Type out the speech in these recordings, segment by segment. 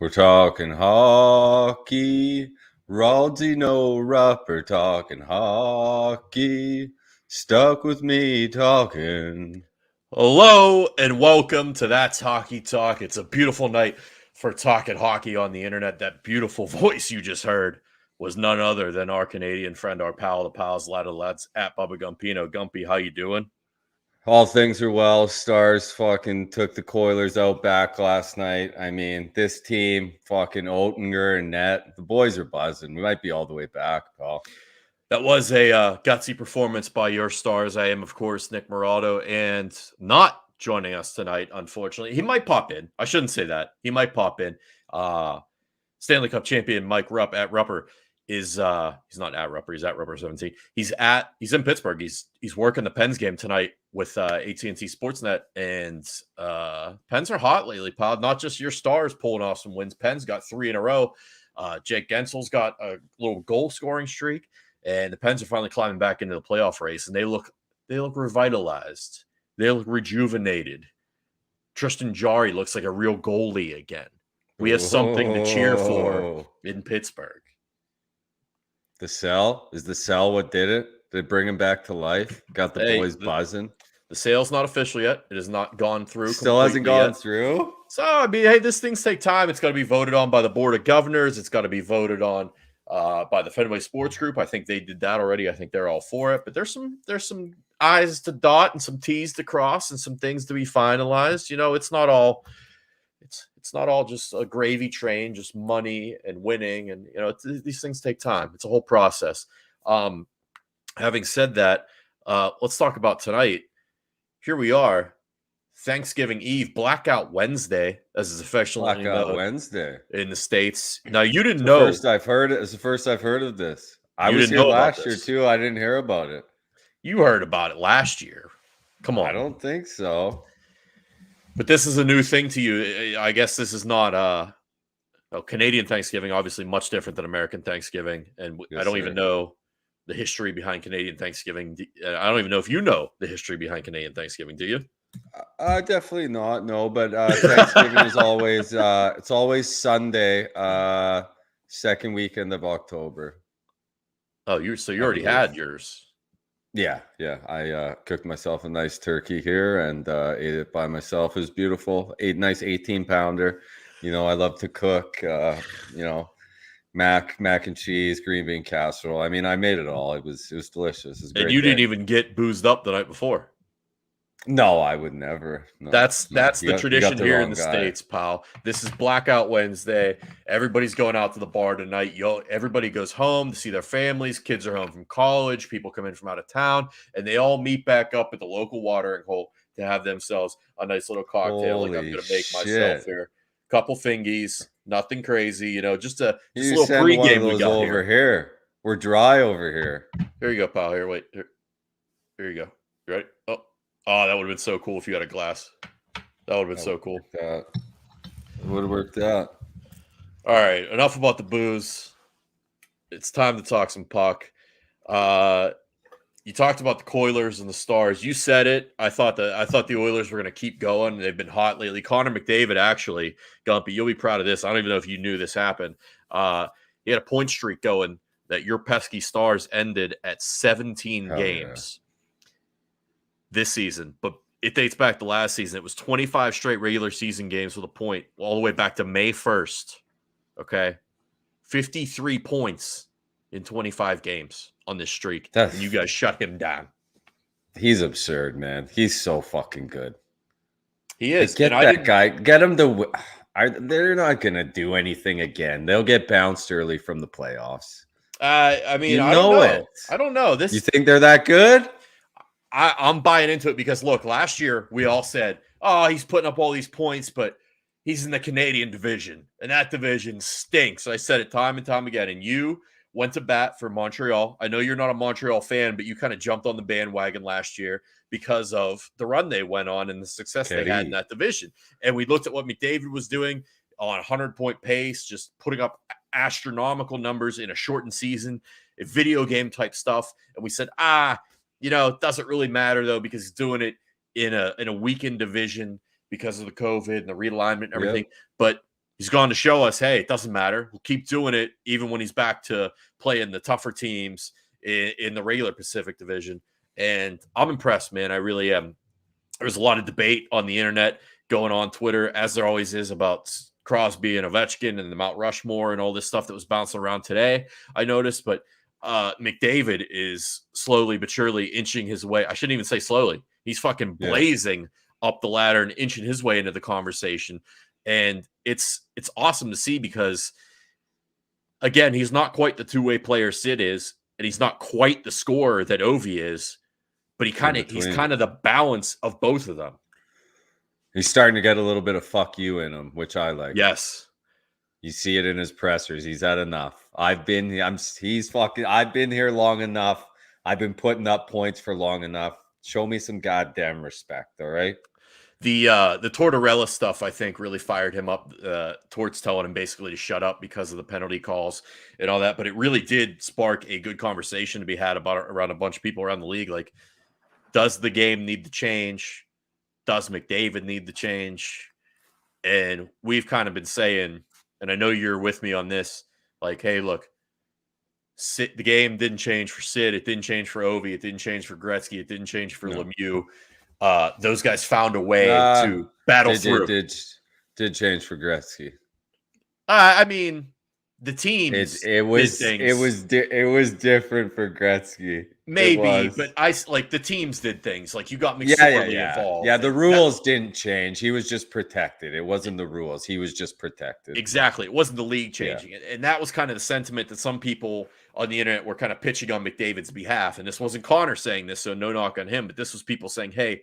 We're talking hockey. Raldsy no Rupper talking hockey. Stuck with me talking. Hello and welcome to That's Hockey Talk. It's a beautiful night for talking hockey on the internet. That beautiful voice you just heard was none other than our Canadian friend, our pal, the pals, lad of lads at Bubba Gumpino. Gumpy, how you doing? All things are well. Stars fucking took the Oilers out back last night. I mean, this team, fucking Oettinger and net, the boys are buzzing. We might be all the way back, pal. That was a gutsy performance by your Stars. I am, of course, Nick Morado, and not joining us tonight, unfortunately. He might pop in. I shouldn't say that. He might pop in. Stanley Cup champion Mike Rupp at Rupper is he's not at Rupper, he's at Rupper 17. He's in Pittsburgh. He's working the Pens game tonight with AT&T Sportsnet, and Pens are hot lately, pal. Not just your Stars pulling off some wins. Pens got 3 in a row. Jake Gensel's got a little goal scoring streak, and the Pens are finally climbing back into the playoff race, and they look revitalized. They look rejuvenated. Tristan Jarry looks like a real goalie again. We have something to cheer for in Pittsburgh. The Cell? Is the Cell what did it? Did it bring him back to life? Got the boys buzzing? The sale's not official yet. It has not gone through. Still hasn't gone through? So, I mean, hey, these things take time. It's got to be voted on by the Board of Governors. It's got to be voted on by the Fenway Sports Group. I think they did that already. I think they're all for it. But there's some I's to dot and some T's to cross and some things to be finalized. You know, it's not all just a gravy train, just money and winning. And, you know, these things take time. It's a whole process. Having said that, let's talk about tonight. Here we are, Thanksgiving Eve, Blackout Wednesday, as is affectionately known Wednesday in the States. Now, you didn't know. It's the first I've heard of this. I was here last year, too. I didn't hear about it. You heard about it last year. Come on. I don't think so. But this is a new thing to you. I guess this is not Canadian Thanksgiving, obviously much different than American Thanksgiving. And yes, I don't even know the history behind Canadian Thanksgiving. I don't even know if you know the history behind Canadian Thanksgiving. Do you? Definitely not. No, but Thanksgiving is always it's always Sunday, second weekend of October. Oh, you already had yours. Yeah. I cooked myself a nice turkey here and ate it by myself. It was beautiful. Ate a nice 18-pounder. You know, I love to cook. You know, mac and cheese, green bean casserole. I mean, I made it all. It was delicious. It was and you didn't even get boozed up the night before. No, I would never. No, that's the tradition here in the States, pal. This is Blackout Wednesday. Everybody's going out to the bar tonight. Everybody goes home to see their families. Kids are home from college. People come in from out of town, and they all meet back up at the local watering hole to have themselves a nice little cocktail. Holy like I'm going to make myself here. Couple fingies, nothing crazy. You know, just a little pregame we got over here. We're dry over here. Here you go, pal. Here, wait. Here you go. You ready? Oh, that would have been so cool if you had a glass. That would have been so cool. It would have worked out. All right, enough about the booze. It's time to talk some puck. You talked about the Oilers and the Stars. You said it. I thought the Oilers were going to keep going. They've been hot lately. Connor McDavid, actually, Gumpy, you'll be proud of this. I don't even know if you knew this happened. He had a point streak going that your pesky Stars ended at 17 games. This season, but it dates back to last season. It was 25 straight regular season games with a point all the way back to May 1st. Okay. 53 points in 25 games on this streak. And you guys shut him down. He's absurd, man. He's so fucking good. He is. Get that guy. Get him to. They're not going to do anything again. They'll get bounced early from the playoffs. I mean, I don't know. I don't know. You think they're that good? I'm buying into it because, look, last year we all said, oh, he's putting up all these points, but he's in the Canadian division, and that division stinks. I said it time and time again, and you went to bat for Montreal. I know you're not a Montreal fan, but you kind of jumped on the bandwagon last year because of the run they went on and the success they had in that division. And we looked at what McDavid was doing on a 100-point pace, just putting up astronomical numbers in a shortened season, video game type stuff, and we said, you know, it doesn't really matter, though, because he's doing it in a weakened division because of the COVID and the realignment and everything. Yep. But he's gone to show us, hey, it doesn't matter. We'll keep doing it even when he's back to playing the tougher teams in the regular Pacific Division. And I'm impressed, man. I really am. There's a lot of debate on the internet going on Twitter, as there always is, about Crosby and Ovechkin and the Mount Rushmore and all this stuff that was bouncing around today, I noticed. But McDavid is slowly but surely inching his way. I shouldn't even say slowly. He's fucking blazing up the ladder and inching his way into the conversation. And it's awesome to see because, again, he's not quite the two-way player Sid is, and he's not quite the scorer that Ovi is, but he's kind of the balance of both of them. He's starting to get a little bit of fuck you in him, which I like. Yes. You see it in his pressers. He's had enough. I've been here long enough. I've been putting up points for long enough. Show me some goddamn respect, all right? The Tortorella stuff, I think, really fired him up towards telling him basically to shut up because of the penalty calls and all that. But it really did spark a good conversation to be had around a bunch of people around the league. Like, does the game need to change? Does McDavid need to change? And we've kind of been saying, and I know you're with me on this, like, hey, look, the game didn't change for Sid. It didn't change for Ovi. It didn't change for Gretzky. It didn't change for Lemieux. Those guys found a way to battle through. Did change for Gretzky. I mean, the teams. It was different for Gretzky. Maybe, but the teams did things. Like, you got McSorley involved. Yeah, the rules didn't change. He was just protected. It wasn't the rules. He was just protected. Exactly. It wasn't the league changing it. And that was kind of the sentiment that some people on the internet were kind of pitching on McDavid's behalf. And this wasn't Connor saying this, so no knock on him, but this was people saying, hey,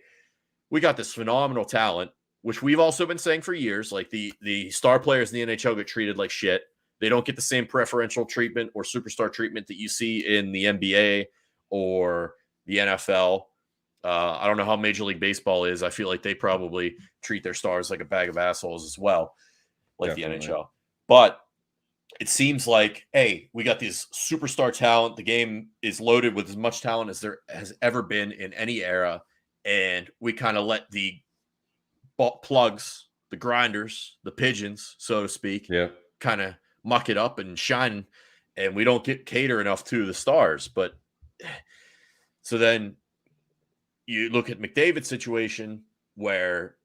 we got this phenomenal talent, which we've also been saying for years. Like, the star players in the NHL get treated like shit. They don't get the same preferential treatment or superstar treatment that you see in the NBA or the NFL. I don't know how Major League Baseball is. I feel like they probably treat their stars like a bag of assholes as well, like Definitely. The NHL. But it seems like, hey, we got these superstar talent. The game is loaded with as much talent as there has ever been in any era. And we kind of let the plugs, the grinders, the pigeons, so to speak, kind of muck it up and shine, and we don't cater enough to the stars. But so then you look at McDavid's situation where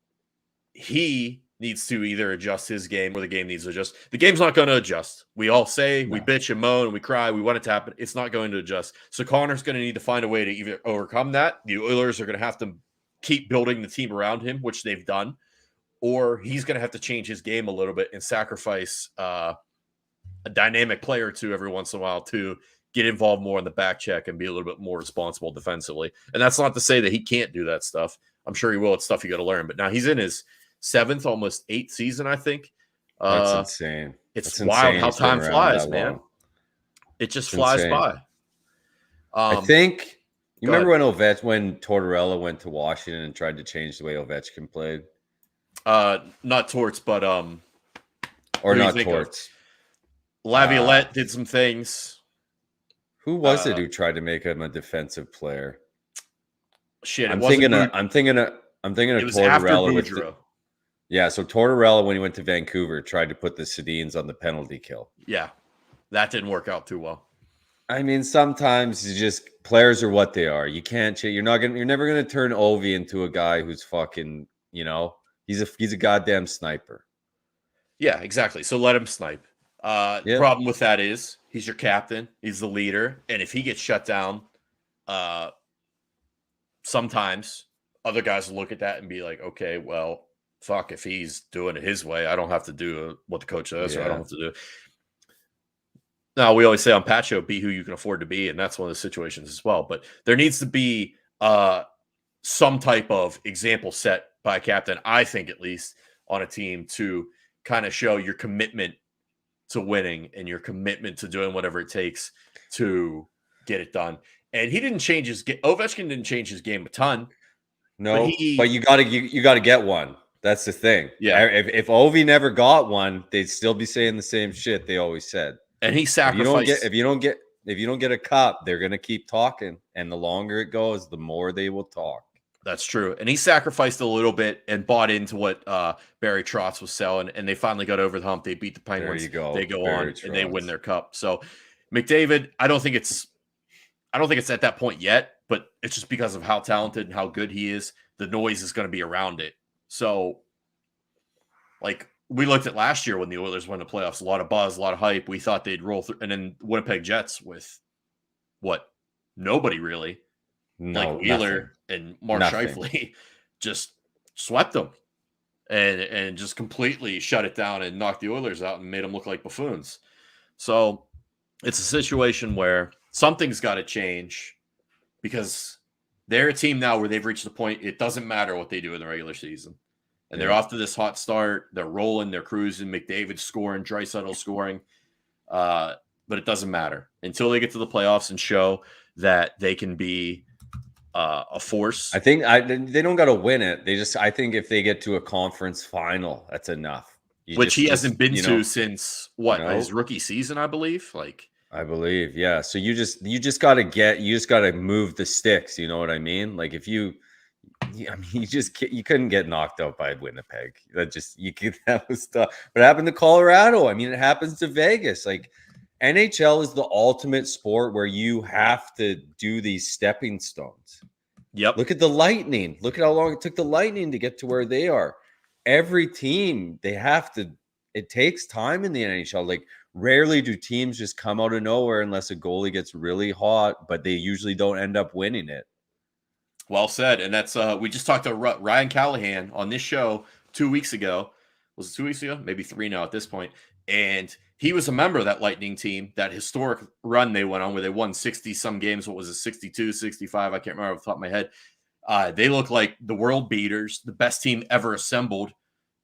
he needs to either adjust his game or the game needs to adjust. The game's not going to adjust. We all say, we bitch and moan and we cry. We want it to happen. It's not going to adjust. So Connor's going to need to find a way to either overcome that. The Oilers are going to have to keep building the team around him, which they've done, or he's going to have to change his game a little bit and sacrifice a dynamic player or two every once in a while to get involved more in the back check and be a little bit more responsible defensively. And that's not to say that he can't do that stuff. I'm sure he will. It's stuff you got to learn. But now he's in his 7th, almost 8th season, I think. That's insane. It's wild how time flies, man. It just flies by. I think you remember when Tortorella went to Washington and tried to change the way Ovechkin played? Not Torts, but or not Torts. Laviolette did some things. Who was it who tried to make him a defensive player? Shit, I'm thinking of Tortorella with so Tortorella, when he went to Vancouver, tried to put the Sedins on the penalty kill. Yeah, that didn't work out too well. I mean, sometimes players are what they are. You can't. You're never gonna turn Ovi into a guy who's fucking. He's a goddamn sniper. Yeah, exactly. So let him snipe. The problem with that is he's your captain. He's the leader. And if he gets shut down, sometimes other guys will look at that and be like, okay, well, fuck, if he's doing it his way, I don't have to do what the coach says, or I don't have to do. Now, we always say on Pat Show, be who you can afford to be. And that's one of the situations as well. But there needs to be some type of example set by a captain, I think, at least on a team, to kind of show your commitment to winning and your commitment to doing whatever it takes to get it done. And he didn't change his game. Ovechkin didn't change his game a ton. No, but you gotta get one. That's the thing. Yeah. If Ovi never got one, they'd still be saying the same shit they always said. And he sacrificed. If you don't get a cup, they're gonna keep talking. And the longer it goes, the more they will talk. That's true. And he sacrificed a little bit and bought into what Barry Trotz was selling, and they finally got over the hump. They beat the There Penguins. you go. They go Barry on and they win Trotz. their cup. So McDavid, I don't think it's at that point yet, but it's just because of how talented and how good he is. The noise is going to be around it. So, like, we looked at last year when the Oilers won the playoffs, a lot of buzz, a lot of hype. We thought they'd roll through, and then Winnipeg Jets with what? Nobody really. No, Wheeler and Mark Scheifele just swept them and just completely shut it down and knocked the Oilers out and made them look like buffoons. So it's a situation where something's got to change because they're a team now where they've reached the point it doesn't matter what they do in the regular season. And they're off to this hot start. They're rolling, they're cruising. McDavid scoring, Draisaitl scoring. But it doesn't matter until they get to the playoffs and show that they can be a force. I think they don't got to win it. I think if they get to a conference final, that's enough. Which he hasn't been to since his rookie season, I believe. I believe, yeah. So you just got to move the sticks. You know what I mean? Like if you couldn't get knocked out by Winnipeg. That was tough. But it happened to Colorado. I mean, it happens to Vegas. Like NHL is the ultimate sport where you have to do these stepping stones. Yep. Look at the Lightning. Look at how long it took the Lightning to get to where they are. Every team, it takes time in the NHL. Like rarely do teams just come out of nowhere unless a goalie gets really hot, but they usually don't end up winning it. Well said. And that's we just talked to Ryan Callahan on this show 2 weeks ago. Was it 2 weeks ago? Maybe 3 now at this point. And he was a member of that Lightning team, that historic run they went on where they won 60-some games. What was it, 62, 65? I can't remember off the top of my head. They look like the world beaters, the best team ever assembled.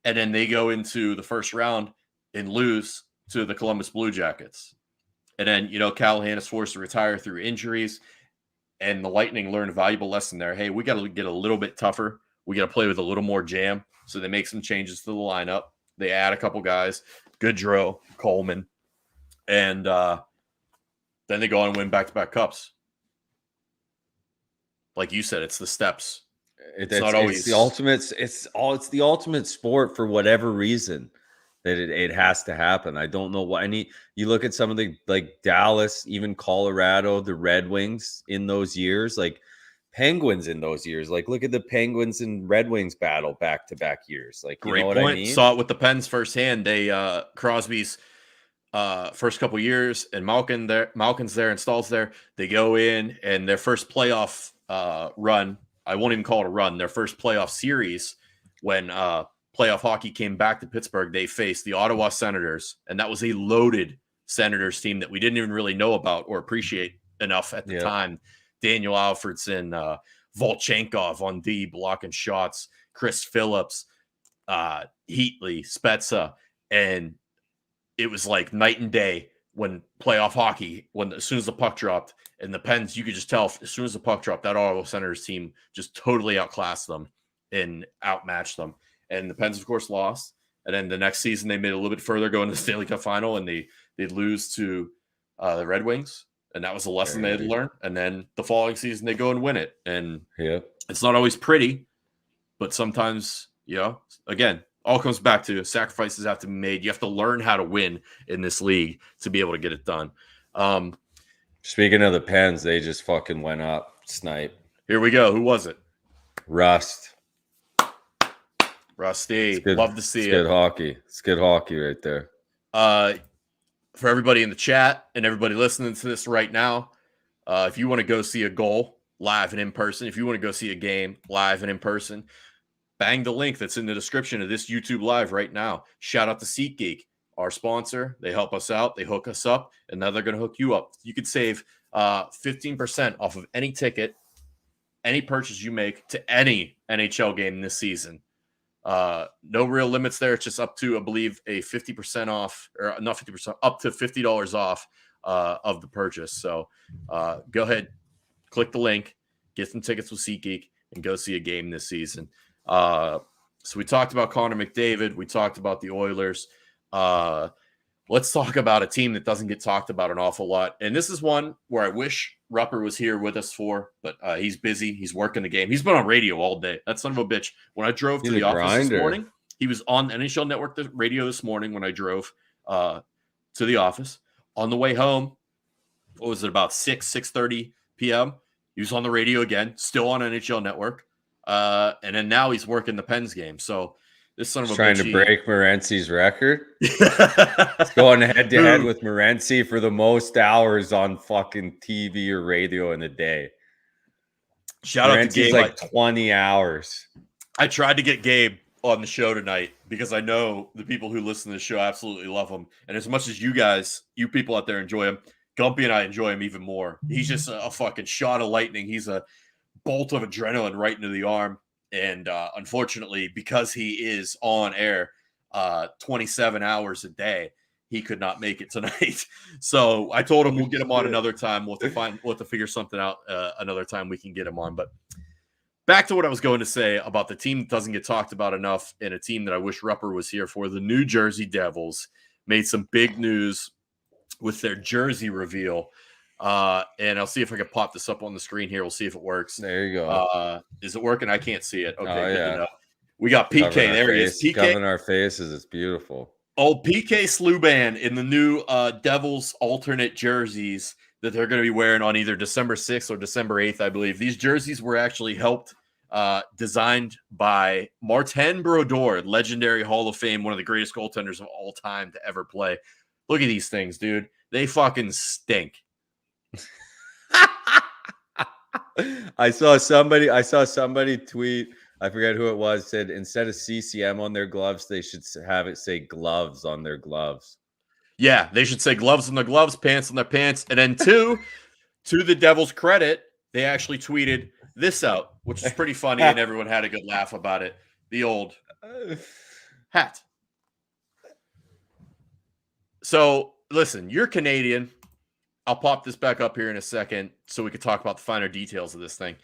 And then they go into the first round and lose to the Columbus Blue Jackets. And then, Callahan is forced to retire through injuries. And the Lightning learned a valuable lesson there. Hey, we got to get a little bit tougher. We got to play with a little more jam. So they make some changes to the lineup. They add a couple guys, Goodrow, Coleman, and then they go on and win back-to-back cups. Like you said, it's the steps. It's not always it's the ultimate. It's the ultimate sport for whatever reason that it has to happen. I don't know why. You look at some of the like Dallas, even Colorado, the Red Wings in those years, like Penguins in those years. Like look at the Penguins and Red Wings battle back-to-back years. Like you Great know what point. I mean? Saw it with the Pens firsthand. They Crosby's first couple years and Malkin's there and Stahl's there. They go in and their first playoff run. I won't even call it a run. Their first playoff series when playoff hockey came back to Pittsburgh, they faced the Ottawa Senators, and that was a loaded Senators team that we didn't even really know about or appreciate enough at the time. Daniel Alfredson, Volchenkov on D blocking shots, Chris Phillips, Heatley, Spezza, and it was like night and day when playoff hockey, as soon as the puck dropped, and the Pens, you could just tell as soon as the puck dropped, that Ottawa Senators team just totally outclassed them and outmatched them. And the Pens, of course, lost. And then the next season, they made a little bit further, going to the Stanley Cup final, and they'd lose to the Red Wings. And that was a lesson they had to learn. And then the following season, they go and win it. And it's not always pretty, but sometimes, again, all comes back to sacrifices have to be made. You have to learn how to win in this league to be able to get it done. Speaking of the Pens, they just fucking went up. Snipe. Here we go. Who was it? Rusty. Love to see it. Good hockey. It's good hockey right there. For everybody in the chat and everybody listening to this right now, if you want to go see a goal live and in person, if you want to go see a game live and in person, bang the link that's in the description of this YouTube live right now. Shout out to SeatGeek, our sponsor. They help us out. They hook us up, and now they're going to hook you up. You could save 15% off of any ticket, any purchase you make to any NHL game this season. No real limits there. It's just up to, I believe, a 50% off, or not 50%, up to $50 off of the purchase. So go ahead, click the link, get some tickets with SeatGeek, and go see a game this season. So we talked about Connor McDavid. We talked about the Oilers. Let's let's talk about a team that doesn't get talked about an awful lot. And this is one where I wish Rupper was here with us for, but he's busy. He's working the game. He's been on radio all day. That son of a bitch. When I drove to the office this morning, he was on NHL Network radio this morning when I drove to the office. On the way home, what was it, about 6:30 p.m.? He was on the radio again, still on NHL Network. And then now he's working the Pens game. So this son of a trying bitch, to break Morency's record. It's going head-to-head with Morency for the most hours on fucking TV or radio in a day. Shout out to Gabe. Like 20 hours. I tried to get Gabe on the show tonight because I know the people who listen to the show absolutely love him. And as much as you people out there enjoy him, Gumpy and I enjoy him even more. He's just a fucking shot of lightning. He's a bolt of adrenaline right into the arm. And unfortunately, because he is on air 27 hours a day, he could not make it tonight. So I told him we'll get him on another time. We'll have to figure something out another time we can get him on. But back to what I was going to say about the team that doesn't get talked about enough, and a team that I wish Rupper was here for. The New Jersey Devils made some big news with their jersey reveal. And I'll see if I can pop this up on the screen here. We'll see if it works. There you go. Is it working? I can't see it. Okay, good to know. We got PK. There he is. PK covering our faces. It's beautiful. Old PK Sluban in the new Devils alternate jerseys that they're going to be wearing on either December 6th or December 8th, I believe. These jerseys were actually designed by Martin Brodeur, legendary Hall of Fame, one of the greatest goaltenders of all time to ever play. Look at these things, dude. They fucking stink. I saw somebody tweet, I forget who it was, said instead of CCM on their gloves, they should have it say gloves on their gloves. Yeah, they should say gloves on their gloves, pants on their pants. And then to the Devils' credit, they actually tweeted this out, which is pretty funny, and everyone had a good laugh about it. The old hat. So, listen, you're Canadian. I'll pop this back up here in a second so we can talk about the finer details of this thing.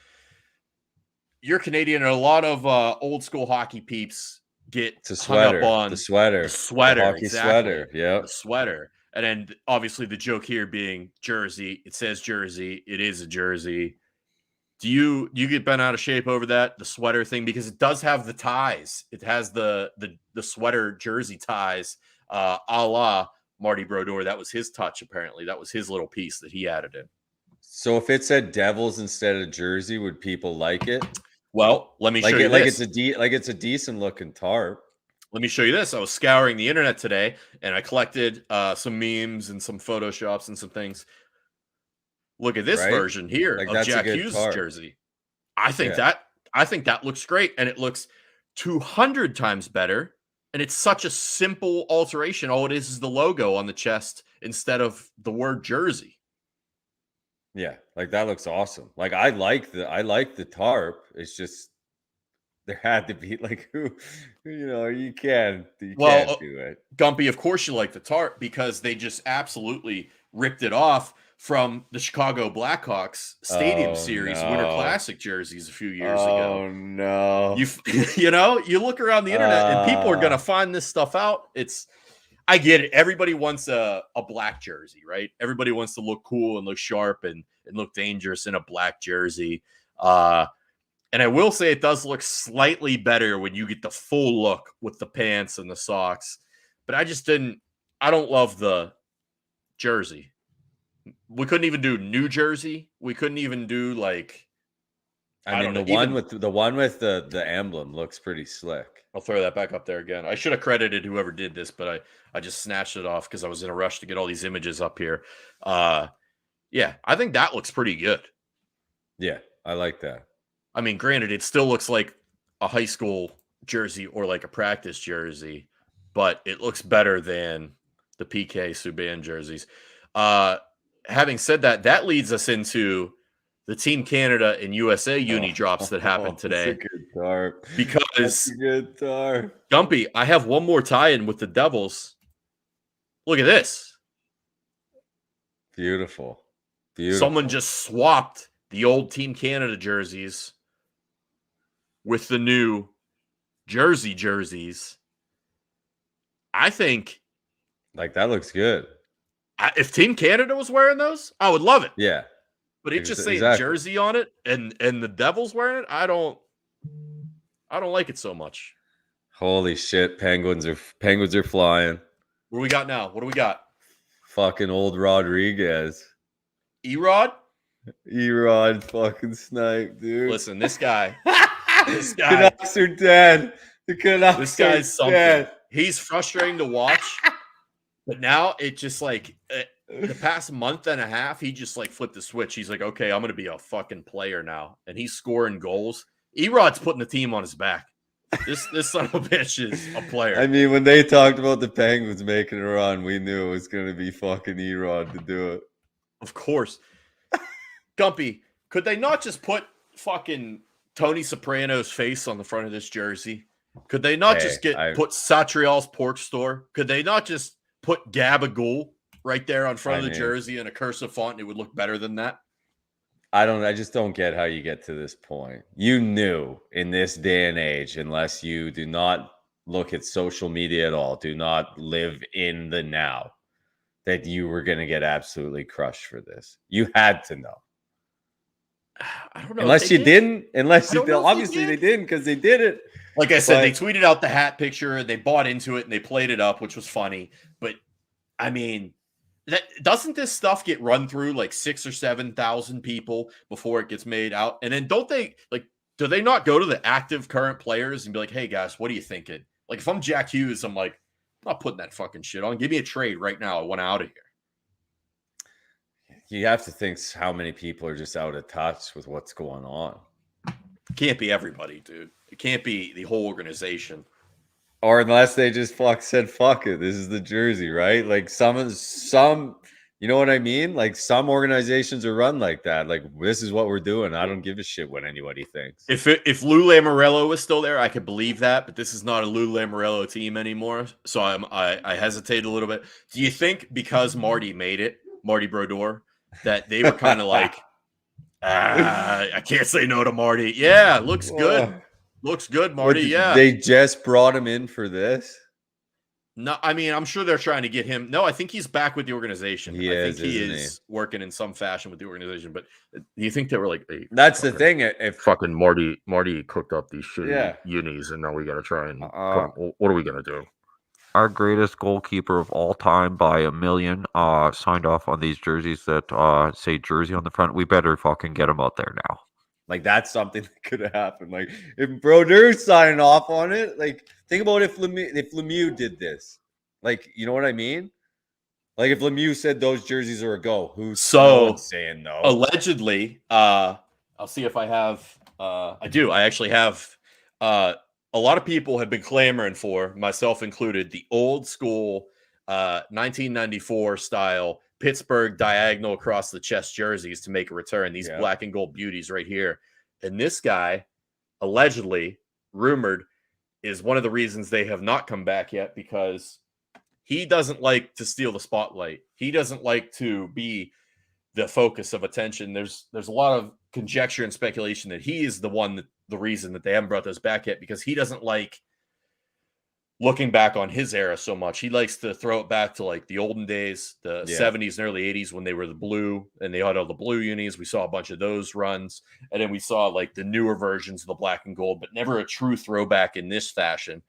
You're Canadian, and a lot of old school hockey peeps get hung up on the sweater, the hockey exactly. Sweater, yeah, the sweater, and then obviously the joke here being jersey. It says jersey. It is a jersey. Do you get bent out of shape over that, the sweater thing, because it does have the ties? It has the sweater jersey ties, a la Marty Brodeur. That was his touch, apparently. That was his little piece that he added in. So if it said Devils instead of jersey, would people like it? Well, let me show you this. It's a decent looking tarp. Let me show you this. I was scouring the internet today, and I collected some memes and some photoshops and some things. Look at this version here of Jack Hughes' jersey. I think that looks great, and it looks 200 times better. And it's such a simple alteration. All it is the logo on the chest instead of the word jersey. Yeah, like that looks awesome. Like I like the tarp. It's just there had to be like you can't do it. Gumpy, of course you like the tarp because they just absolutely ripped it off from the Chicago Blackhawks Stadium Series Winter Classic jerseys a few years ago. Oh no! You look around the internet and people are gonna find this stuff out. I get it. Everybody wants a black jersey, right? Everybody wants to look cool and look sharp and look dangerous in a black jersey. And I will say it does look slightly better when you get the full look with the pants and the socks. But I don't love the jersey. We couldn't even do New Jersey. We couldn't even do the one with the emblem looks pretty slick. I'll throw that back up there again. I should have credited whoever did this, but I just snatched it off because I was in a rush to get all these images up here. Yeah, I think that looks pretty good. Yeah, I like that. I mean, granted, it still looks like a high school jersey or like a practice jersey, but it looks better than the PK Subban jerseys. Having said that, that leads us into the Team Canada and USA uni drops that happened today. That's a good tarp. Because that's a good tarp. Gumpy, I have one more tie-in with the Devils. Look at this. Beautiful. Someone just swapped the old Team Canada jerseys with the new jerseys. I think Like that looks good. If Team Canada was wearing those, I would love it. Yeah, But it just saying exactly. Jersey on it and the Devils wearing it, I don't like it so much. Holy shit, penguins are flying. What do we got now? What do we got? Fucking old Rodriguez. Erod? Erod fucking snipe, dude. Listen, this guy. Canucks are dead. The Canucks This guy's something. dead. He's frustrating to watch. But now it just like the past month and a half, he just like flipped the switch. He's like, okay, I'm going to be a fucking player now. And he's scoring goals. Erod's putting the team on his back. This son of a bitch is a player. I mean, when they talked about the Penguins making a run, we knew it was going to be fucking Erod to do it. Of course. Gumpy, could they not just put fucking Tony Soprano's face on the front of this jersey? Could they not just put Satrial's pork store? Could they not just put Gabagool right there on front of the jersey in a cursive font and it would look better than that? I just don't get how you get to this point. You knew in this day and age, unless you do not look at social media at all, do not live in the now, that you were going to get absolutely crushed for this. You had to know. I don't know. Unless you didn't. Obviously they didn't because they did it. Like I said, they tweeted out the hat picture, they bought into it, and they played it up, which was funny. But, I mean, doesn't this stuff get run through like 6,000 or 7,000 people before it gets made out? And then do they not go to the active current players and be like, hey, guys, what are you thinking? Like, if I'm Jack Hughes, I'm like, I'm not putting that fucking shit on. Give me a trade right now. I want out of here. You have to think how many people are just out of touch with what's going on. It can't be everybody, dude. It can't be the whole organization. Or unless they just said, fuck it, this is the jersey, right? Like some, you know what I mean? Like some organizations are run like that. Like this is what we're doing. I don't give a shit what anybody thinks. If Lou Lamoriello was still there, I could believe that, but this is not a Lou Lamoriello team anymore. So I hesitate a little bit. Do you think because Marty made it, Marty Brodeur, that they were kind of like, I can't say no to Marty. Yeah, looks good. Looks good, Marty. Yeah. They just brought him in for this? No, I mean, I'm sure they're trying to get him. No, I think he's back with the organization. He is working in some fashion with the organization. But do you think they were like, hey, that's the thing. If fucking Marty cooked up these shitty unis, and now we got to try and what are we going to do? Our greatest goalkeeper of all time by a million signed off on these jerseys that say Jersey on the front. We better fucking get him out there now. Like that's something that could have happened. Like if Brodeur's signing off on it, like think about if Lemieux did this. Like, you know what I mean? Like if Lemieux said those jerseys are a go, who's saying no? Allegedly, I'll see if I have. I do. I actually have. A lot of people have been clamoring for, myself included, the old school 1994 style Pittsburgh diagonal across the chest jerseys to make a return. These black and gold beauties right here. And this guy, allegedly, rumored, is one of the reasons they have not come back yet, because he doesn't like to steal the spotlight. He doesn't like to be the focus of attention. There's a lot of conjecture and speculation that he is the reason that they haven't brought those back yet, because he doesn't like looking back on his era so much. He likes to throw it back to like the olden days, the 70s and early 80s when they were the blue and they had all the blue unis. We saw a bunch of those runs. And then we saw like the newer versions of the black and gold, but never a true throwback in this fashion.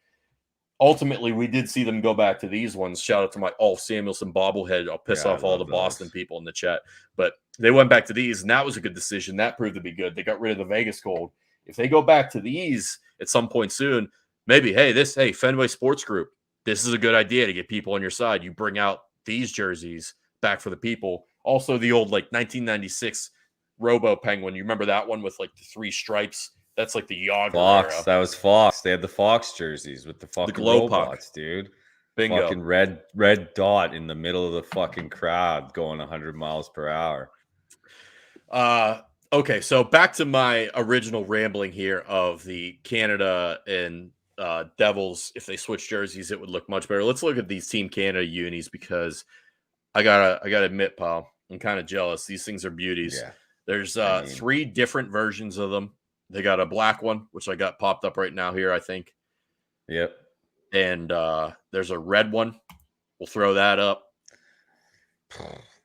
Ultimately, we did see them go back to these ones. Shout out to my Ulf Samuelson bobblehead. I'll piss off all the Boston people in the chat. But they went back to these, and that was a good decision. That proved to be good. They got rid of the Vegas gold. If they go back to these at some point soon, maybe, hey, Fenway Sports Group, this is a good idea to get people on your side. You bring out these jerseys back for the people. Also, the old like 1996 Robo Penguin. You remember that one with like the 3 stripes? That's like the Yager Fox. era. That was Fox. They had the Fox jerseys with the fucking glow robots, puck. dude. Bingo. Fucking red dot in the middle of the fucking crowd going 100 miles per hour. Okay, so back to my original rambling here of the Canada and Devils. If they switch jerseys, it would look much better. Let's look at these Team Canada unis, because I gotta admit, pal, I'm kind of jealous. These things are beauties. Yeah. There's 3 different versions of them. They got a black one, which I got popped up right now here, I think. Yep. And there's a red one. We'll throw that up.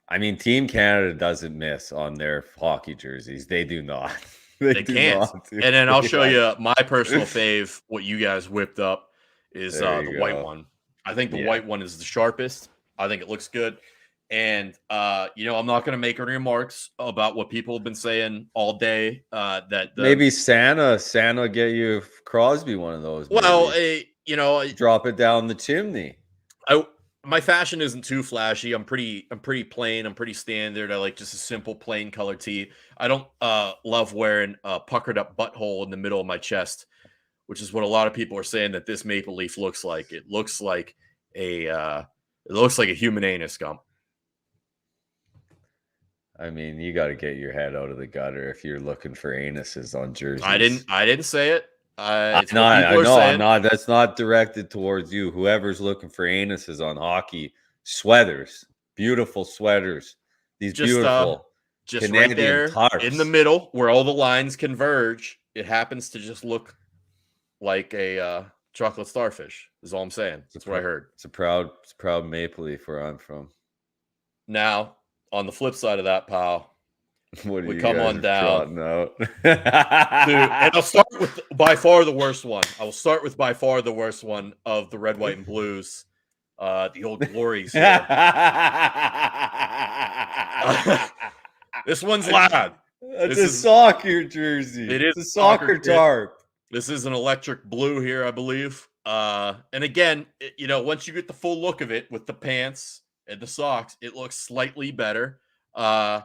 I mean, Team Canada doesn't miss on their hockey jerseys. They do not. They do can't. not. And then I'll show you my personal fave. What you guys whipped up is There the you white go. one. I think the white one is the sharpest. I think it looks good. And, I'm not going to make any remarks about what people have been saying all day. Maybe Santa get you Crosby one of those. Well, drop it down the chimney. My fashion isn't too flashy. I'm pretty plain. I'm pretty standard. I like just a simple plain color tee. I don't love wearing a puckered up butthole in the middle of my chest, which is what a lot of people are saying that this maple leaf looks like. It looks like a human anus gum. I mean, you got to get your head out of the gutter if you're looking for anuses on jerseys. I didn't say it. I know. That's not directed towards you. Whoever's looking for anuses on hockey sweaters, beautiful sweaters. These beautiful just Canadian right there tarps. In the middle where all the lines converge. It happens to just look like a chocolate starfish. Is all I'm saying. That's what I heard. It's a proud maple leaf where I'm from. Now, on the flip side of that, pal, we come on down. Out? Dude, and I'll start with by far the worst one. I will start with by far the worst one of the red, white, and blues. The old glories here. This one's loud. It's a soccer jersey. It is a soccer tarp. This is an electric blue here, I believe. And again, once you get the full look of it with the pants and the socks, it looks slightly better.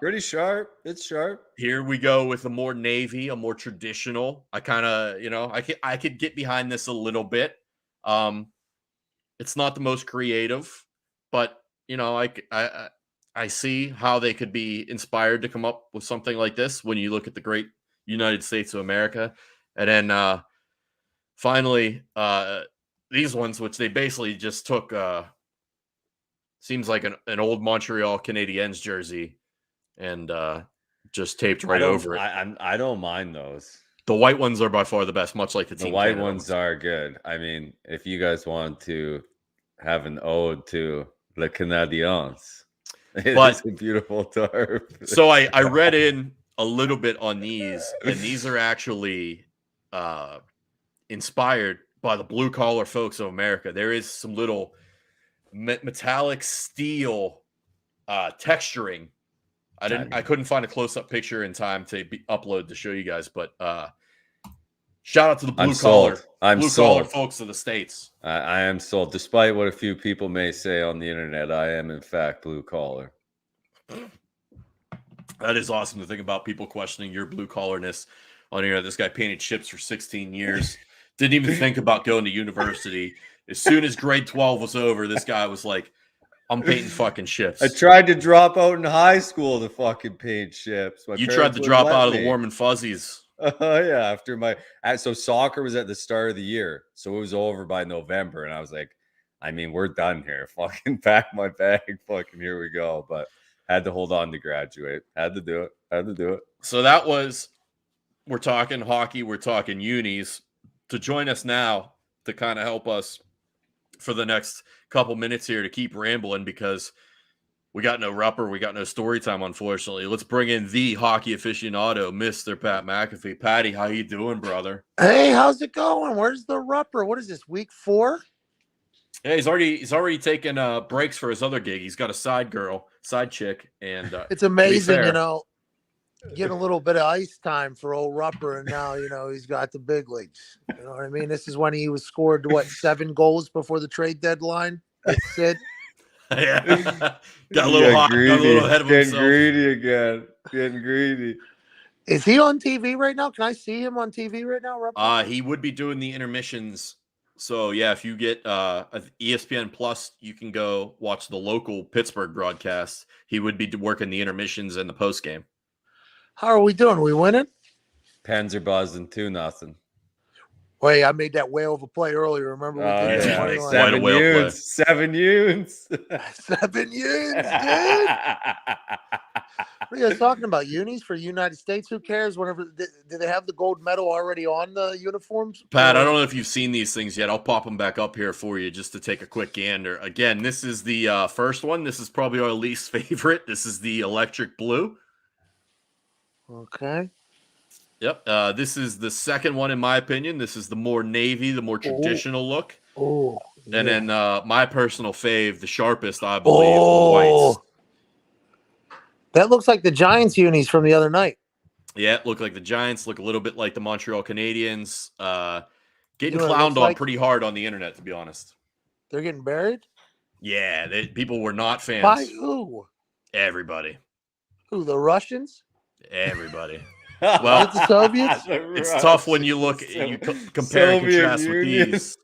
Pretty sharp. It's sharp. Here we go with a more navy, a more traditional. I kind of, I could get behind this a little bit. It's not the most creative, but I see how they could be inspired to come up with something like this when you look at the great United States of America. And then finally, these ones, which they basically just took, seems like an old Montreal Canadiens jersey and just taped right over it. I don't mind those. The white ones are by far the best, much like the Team white Canada ones are good. I mean, if you guys want to have an ode to Le Canadiens, it's a beautiful tarp. So I read in a little bit on these, and these are actually inspired by the blue collar folks of America. There is some little metallic steel texturing. I couldn't find a close up picture in time to upload to show you guys, but shout out to the blue collar folks of the States. I am sold, despite what a few people may say on the internet. I am in fact blue collar. That is awesome to think about, people questioning your blue collarness on here. This guy painted ships for 16 years. Didn't even think about going to university. As soon as grade 12 was over, this guy was like, I'm painting fucking ships. I tried to drop out in high school to fucking paint ships. You tried to drop out of the warm and fuzzies. Oh, yeah. So soccer was at the start of the year. So it was over by November. And I was like, I mean, we're done here. Fucking pack my bag. Fucking here we go. But had to hold on to graduate. Had to do it. So that was, we're talking hockey. We're talking unis. To join us now to kind of help us for the next couple minutes here to keep rambling, because we got no rupper, we got no story time, unfortunately. Let's bring in the hockey aficionado, Mr. Pat McAfee. Patty, how you doing, brother? Hey, how's it going? Where's the rupper? What is this, week 4? Yeah, he's already taken breaks for his other gig. He's got a side chick, and it's amazing, getting a little bit of ice time for old Rupper, and now he's got the big leagues. You know what I mean? This is when he was scored 7 goals before the trade deadline. That's it. Yeah, got a little hot, got a little ahead of himself. Getting greedy. Is he on TV right now? Can I see him on TV right now, Rupper? He would be doing the intermissions. So yeah, if you get ESPN Plus, you can go watch the local Pittsburgh broadcast. He would be working the intermissions and the post game. How are we doing? We winning? Pens are buzzing 2-0. Wait, I made that whale of a play earlier. Remember? We did that? 7 Unes. 7 Unes. 7 Unes, dude. What are you guys talking about? Unis for United States? Who cares? Whenever do they have the gold medal already on the uniforms? Pat, I don't know if you've seen these things yet. I'll pop them back up here for you just to take a quick gander. Again, this is the first one. This is probably our least favorite. This is the electric blue. Okay. Yep. This is the second one, in my opinion. This is the more navy, the more traditional look. Oh. And then my personal fave, the sharpest, I believe, the whites. That looks like the Giants unis from the other night. Yeah, look like the Giants, look a little bit like the Montreal Canadiens. Getting You know what it clowned looks on like? pretty hard on the internet, to be honest. They're getting buried? Yeah, people were not fans. By who? Everybody. Who, the Russians? Everybody. Well, Well, the Soviets? it's tough when you look, you compare and Soviet contrast with Union. these.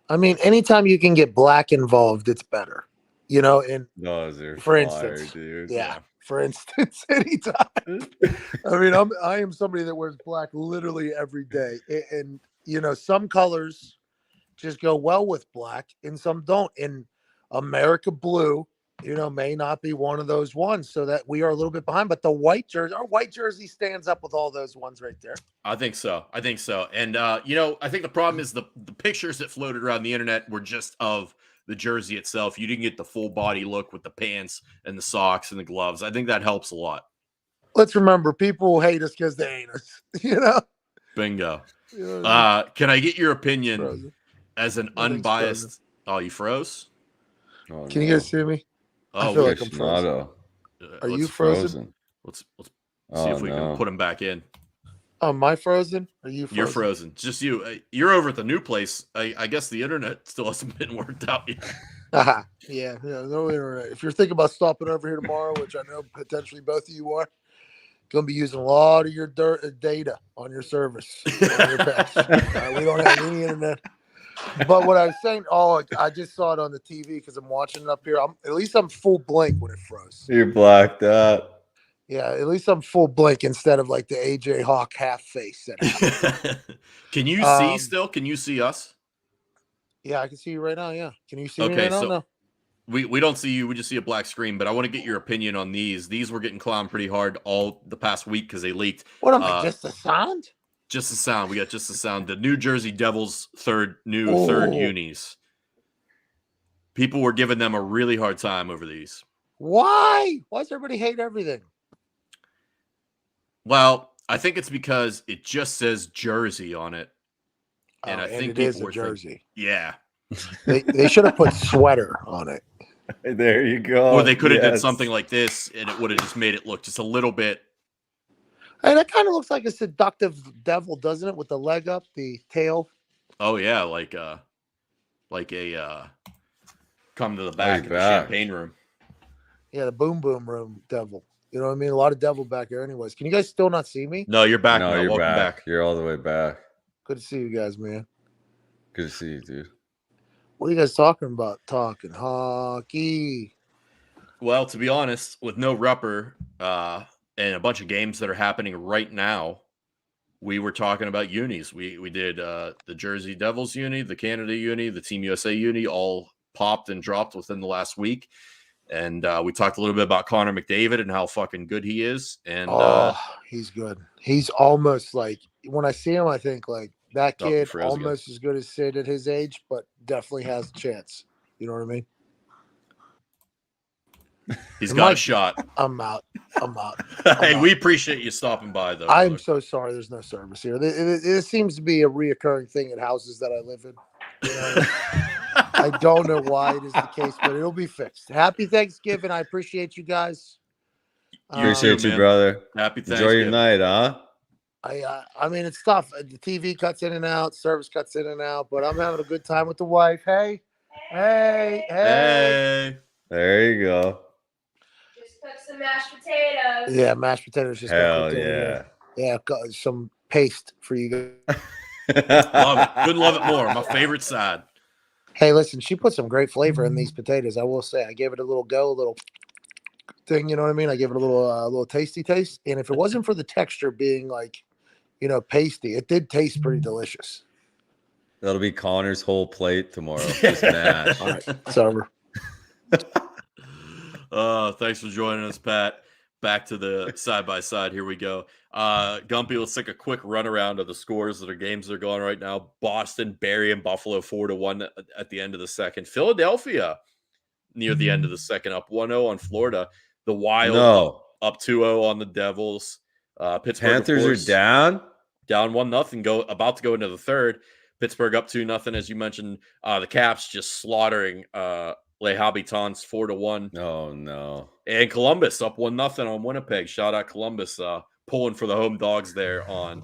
I mean, anytime you can get black involved, it's better. You know, and Those are For fire, instance, dude. yeah. For instance, anytime. I mean, I am somebody that wears black literally every day. And you know, some colors just go well with black and some don't. And America blue, you know, may not be one of those ones, so that we are a little bit behind. But the white jersey, our white jersey stands up with all those ones right there. I think so. And, you know, I think the problem is the pictures that floated around the internet were just of the jersey itself. You didn't get the full body look with the pants and the socks and the gloves. I think that helps a lot. Let's remember, people will hate us because they ain't us. You know? Bingo. You know what I mean? Can I get your opinion Frozen. as an Everything's unbiased? frozen. Oh, you froze? Oh, Can you guys see me? Oh, feel wait, like I'm frozen. Aficionado. Are let's- you frozen? Let's see Oh, if we no. can put him back in. Am I frozen? Are you frozen? You're frozen. It's just you. You're over at the new place. I guess the internet still hasn't been worked out yet. Yeah, no internet. If you're thinking about stopping over here tomorrow, which I know potentially both of you are, going to be using a lot of your data on your service. On your patch. We don't have any internet. But what I was saying, I just saw it on the TV because I'm watching it up here. At least I'm full blink when it froze. You're blacked out. Yeah, at least I'm full blink instead of like the AJ Hawk half face. Can you Um, see still? Can you see us? Yeah, I can see you right now. Yeah, can you see me Okay, right now? so- No. We don't see you. We just see a black screen. But I want to get your opinion on these. These were getting clowned pretty hard all the past week because they leaked. What am I, just a sound? Just the sound. We got just the sound. The New Jersey Devils third Oh. unis. People were giving them a really hard time over these. Why? Why does everybody hate everything? Well, I think it's because it just says Jersey on it. And I think it is people a were thinking- jersey. Yeah. They should have put sweater on it. There you go. Or they could have did Yes. something like this and it would have just made it look just a little bit. Hey, that kind of looks like a seductive devil, doesn't it? With the leg up, the tail. Oh yeah, like a come to the back in the back. champagne room. Yeah, the boom boom room devil. You know what I mean? A lot of devil back here anyways. Can you guys still not see me? No, you're back No, now. you're Welcome back. You're all the way back. Good to see you guys, man. Good to see you, dude. What are you guys talking about? Talking hockey. Well, to be honest, with no Rupper and a bunch of games that are happening right now, we were talking about unis. We did the Jersey Devils uni, the Canada uni, the Team USA uni, all popped and dropped within the last week. And we talked a little bit about Connor McDavid and how fucking good he is. And He's good. He's almost like, when I see him, I think like that Oh, he kid froze again. almost as good as Sid at his age, but definitely has a chance. You know what I mean? he's and got a Mike- shot. I'm out. Hey, we appreciate you stopping by, though. I'm brother. so sorry there's no service here. It seems to be a reoccurring thing at houses that I live in. You know? I don't know why it is the case, but it'll be fixed. Happy Thanksgiving. I appreciate you guys. Appreciate you, man. brother. Happy Enjoy Thanksgiving. your night, huh? I mean, it's tough. The TV cuts in and out, service cuts in and out, but I'm having a good time with the wife. Hey. Hey. There you go. Just cook some mashed potatoes. Yeah, mashed potatoes just got Hell cooked over yeah. there. Yeah, got some paste for you guys. Love it. Couldn't love it more. My favorite side. Hey, listen, she put some great flavor in these potatoes. I will say, I gave it a little go, a little thing. You know what I mean? I gave it a little tasty taste. And if it wasn't for the texture being like, you know, pasty, it did taste pretty delicious. That'll be Connor's whole plate tomorrow. Just mash. All right, it's over. Thanks for joining us, Pat. Back to the side-by-side. Here we go. Gumpy, let's take a quick run around of the scores of the games that are going right now. Boston burying Buffalo 4-1 at the end of the second. Philadelphia near the end of the second, up 1-0 on Florida. The Wild up 2-0 on the Devils. Pittsburgh, Panthers of course, are down 1-0. About to go into the third. Pittsburgh up 2-0, as you mentioned. The Caps just slaughtering Les Habitants 4-1. Oh no! And Columbus up 1-0 on Winnipeg. Shout out Columbus, pulling for the home dogs there on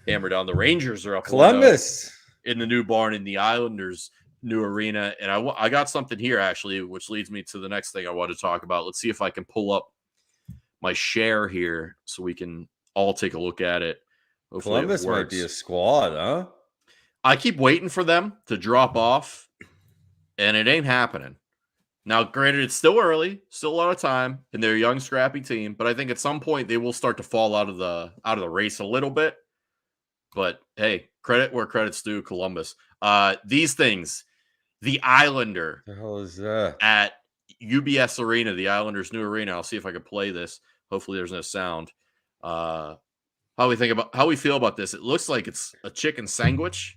Hammer Down. The Rangers are up 1-0 Columbus in the new barn in the Islanders' new arena. And I got something here actually, which leads me to the next thing I want to talk about. Let's see if I can pull up my share here so we can all take a look at it. Hopefully Columbus might be a squad, huh? I keep waiting for them to drop off, and it ain't happening. Now, granted, it's still early, still a lot of time, and they're a young, scrappy team. But I think at some point they will start to fall out of the race a little bit. But hey, credit where credit's due, Columbus. These things, the Islander. The hell is that? At UBS Arena, the Islanders' new arena. I'll see if I can play this. Hopefully, there's no sound. How we feel about this? It looks like it's a chicken sandwich.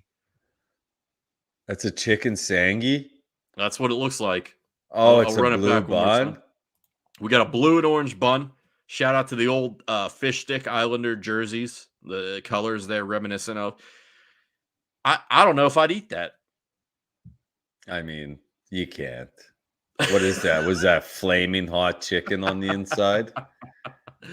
That's a chicken sangy. That's what it looks like. Oh, it's a blue bun. We got a blue and orange bun. Shout out to the old fish stick Islander jerseys. The colors there reminiscent of. I don't know if I'd eat that. I mean, you can't. What is that? Was that flaming hot chicken on the inside?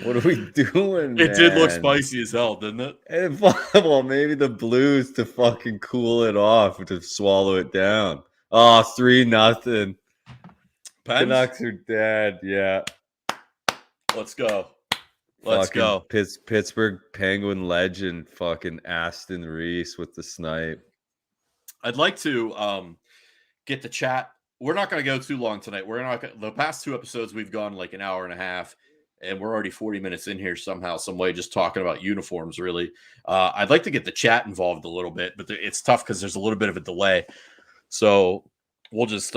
What are we doing? It did look spicy as hell, didn't it? And, well, maybe the Blues to fucking cool it off, to swallow it down. Oh, 3-0. Canucks are dead. Yeah. Let's go. Let's go. Pittsburgh Penguin legend, fucking Aston Reese with the snipe. I'd like to get the chat. We're not going to go too long tonight. The past two episodes we've gone like an hour and a half, and we're already 40 minutes in here somehow, some way, just talking about uniforms. Really, I'd like to get the chat involved a little bit, but it's tough because there's a little bit of a delay. So we'll just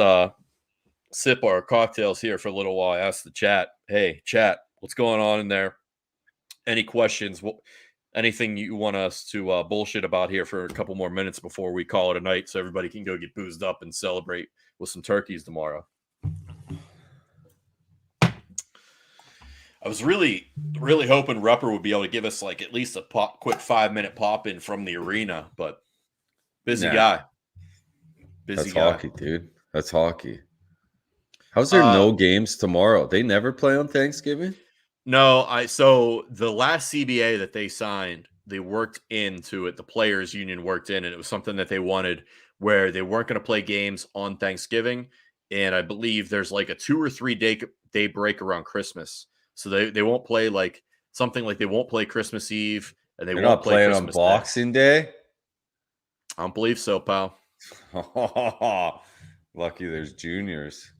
sip our cocktails here for a little while. I ask the chat, hey, chat, what's going on in there? Any questions? Anything you want us to bullshit about here for a couple more minutes before we call it a night so everybody can go get boozed up and celebrate with some turkeys tomorrow? I was really, really hoping Rupper would be able to give us like at least a quick 5-minute pop in from the arena, but busy guy. That's hockey, dude. That's hockey. How's there no games tomorrow? They never play on Thanksgiving? No, so the last CBA that they signed, they worked into it. The players union worked in, and it was something that they wanted where they weren't going to play games on Thanksgiving. And I believe there's like a 2 or 3 day break around Christmas. So they won't play like something like they won't play Christmas Eve, and they won't play Christmas on Boxing Day. I don't believe so, pal. Lucky there's juniors.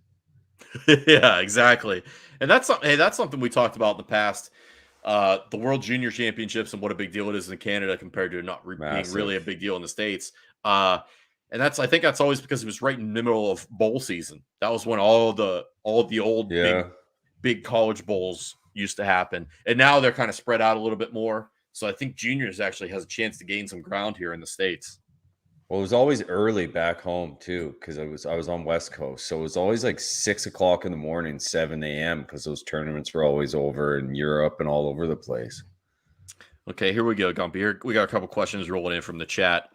Yeah, exactly. And that's something we talked about in the past. The World Junior Championships and what a big deal it is in Canada compared to not being really a big deal in the States. And I think that's always because it was right in the middle of bowl season. That was when all the old big college bowls used to happen. And now they're kind of spread out a little bit more. So I think juniors actually has a chance to gain some ground here in the States. Well, it was always early back home too, because I was on West Coast, so it was always like 6 o'clock in the morning, 7 a.m. because those tournaments were always over in Europe and all over the place. Okay, here we go, Gumpy. Here we got a couple questions rolling in from the chat.